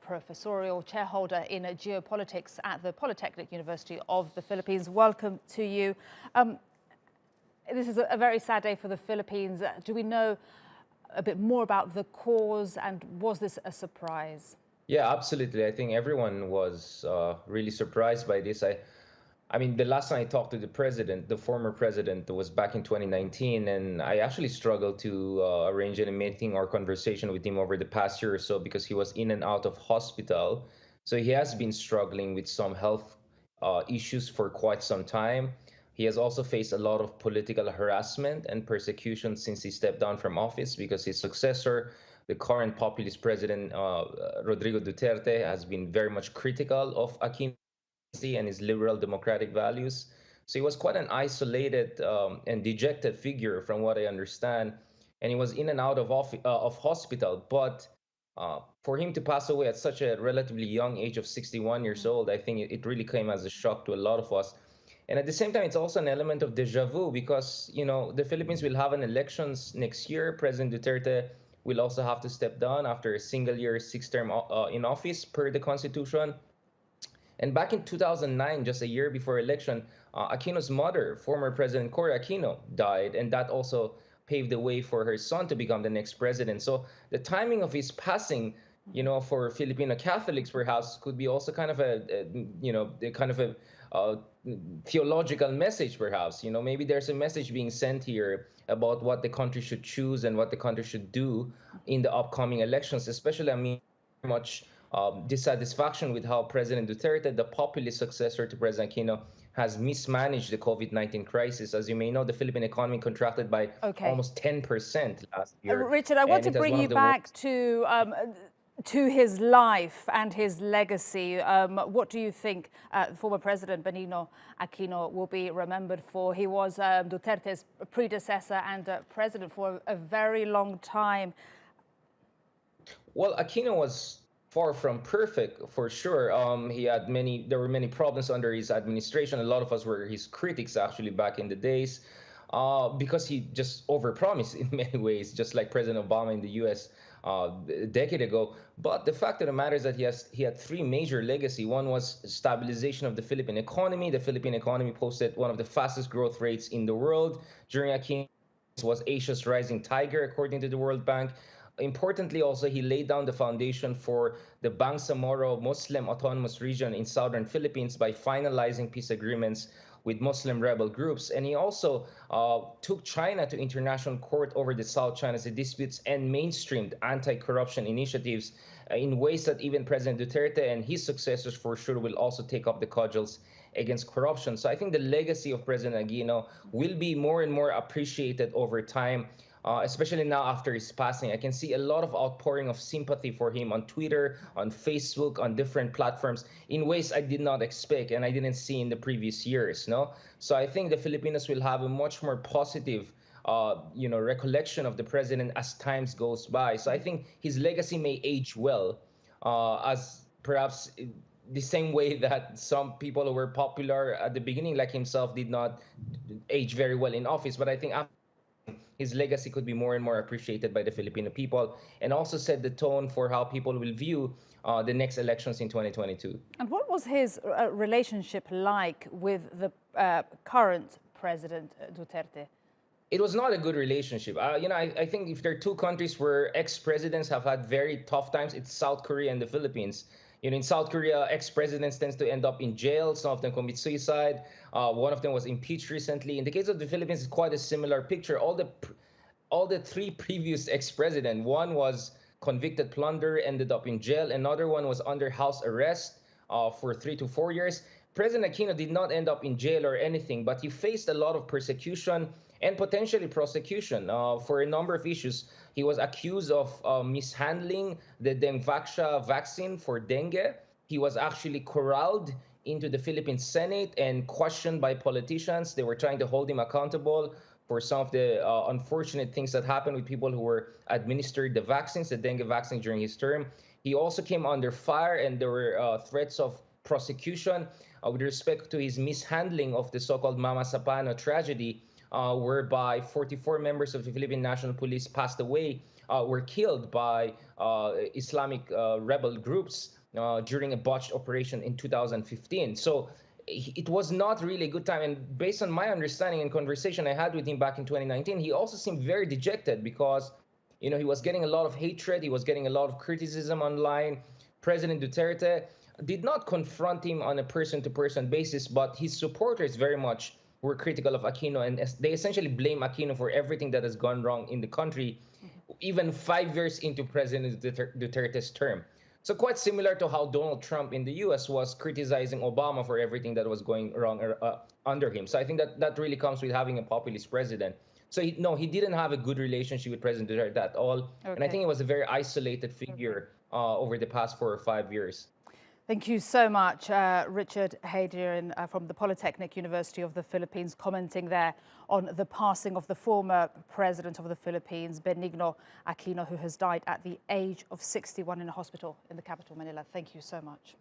professorial chairholder in geopolitics at the Polytechnic University of the Philippines. Welcome to you. This is a very sad day for the Philippines. Do we know a bit more about the cause, and was this a surprise? Yeah, absolutely. I think everyone was really surprised by this. I mean, the last time I talked to the president, the former president, was back in 2019, and I actually struggled to arrange any meeting or conversation with him over the past year or so because he was in and out of hospital. So he has been struggling with some health issues for quite some time. He has also faced a lot of political harassment and persecution since he stepped down from office because his successor, the current populist president, Rodrigo Duterte, has been very much critical of Aquino and his liberal democratic values. So he was quite an isolated and dejected figure, from what I understand. And he was in and out of hospital. But for him to pass away at such a relatively young age of 61 years old, I think it really came as a shock to a lot of us. And at the same time, it's also an element of deja vu because, the Philippines will have an elections next year. President Duterte will also have to step down after a single year, 6 term in office per the Constitution. And back in 2009, just a year before election, Aquino's mother, former President Cory Aquino, died, and that also paved the way for her son to become the next president. So the timing of his passing, for Filipino Catholics perhaps could be also kind of a theological message, perhaps. Maybe there's a message being sent here about what the country should choose and what the country should do in the upcoming elections, especially, I mean, much dissatisfaction with how President Duterte, the populist successor to President Aquino, has mismanaged the COVID-19 crisis. As you may know, the Philippine economy contracted by almost 10% last year. Richard, I want to bring you back to his life and his legacy. What do you think former President Benigno Aquino will be remembered for? He was Duterte's predecessor and president for a very long time. Well, Aquino was far from perfect, for sure. There were many problems under his administration. A lot of us were his critics, actually, back in the days, because he just overpromised in many ways, just like President Obama in the U.S. A decade ago. But the fact of the matter is that he had three major legacy. One was stabilization of the Philippine economy. The Philippine economy posted one of the fastest growth rates in the world during Aquino. Was Asia's rising tiger, according to the World Bank. Importantly, also, he laid down the foundation for the Bangsamoro Muslim Autonomous Region in southern Philippines by finalizing peace agreements with Muslim rebel groups. And he also took China to international court over the South China Sea disputes and mainstreamed anti-corruption initiatives in ways that even President Duterte and his successors, for sure, will also take up the cudgels against corruption. So I think the legacy of President Aquino will be more and more appreciated over time. Especially now after his passing. I can see a lot of outpouring of sympathy for him on Twitter, on Facebook, on different platforms in ways I did not expect and I didn't see in the previous years. No, so I think the Filipinos will have a much more positive, recollection of the president as times goes by. So I think his legacy may age well, as perhaps the same way that some people who were popular at the beginning, like himself, did not age very well in office. But I think his legacy could be more and more appreciated by the Filipino people, and also set the tone for how people will view the next elections in 2022. And what was his relationship like with the current President Duterte? It was not a good relationship. I think if there are two countries where ex-presidents have had very tough times, it's South Korea and the Philippines. In South Korea, ex-presidents tend to end up in jail. Some of them commit suicide. One of them was impeached recently. In the case of the Philippines, it's quite a similar picture. All the three previous ex-presidents, one was convicted plunderer, ended up in jail. Another one was under house arrest for 3 to 4 years. President Aquino did not end up in jail or anything, but he faced a lot of persecution and potentially prosecution for a number of issues. He was accused of mishandling the Dengvaxia vaccine for dengue. He was actually corralled into the Philippine Senate and questioned by politicians. They were trying to hold him accountable for some of the unfortunate things that happened with people who were administered the vaccines, the dengue vaccine, during his term. He also came under fire, and there were threats of prosecution with respect to his mishandling of the so-called Mama Sapano tragedy, whereby 44 members of the Philippine National Police passed away, were killed by Islamic rebel groups during a botched operation in 2015. So it was not really a good time. And based on my understanding and conversation I had with him back in 2019, he also seemed very dejected because, he was getting a lot of hatred. He was getting a lot of criticism online. President Duterte did not confront him on a person-to-person basis, but his supporters very much were critical of Aquino, and they essentially blame Aquino for everything that has gone wrong in the country, even 5 years into President Duterte's term. So quite similar to how Donald Trump in the U.S. was criticizing Obama for everything that was going wrong under him. So I think that really comes with having a populist president. So he didn't have a good relationship with President Duterte at all. Okay. And I think he was a very isolated figure over the past 4 or 5 years. Thank you so much, Richard Heydarian from the Polytechnic University of the Philippines, commenting there on the passing of the former president of the Philippines, Benigno Aquino, who has died at the age of 61 in a hospital in the capital, Manila. Thank you so much.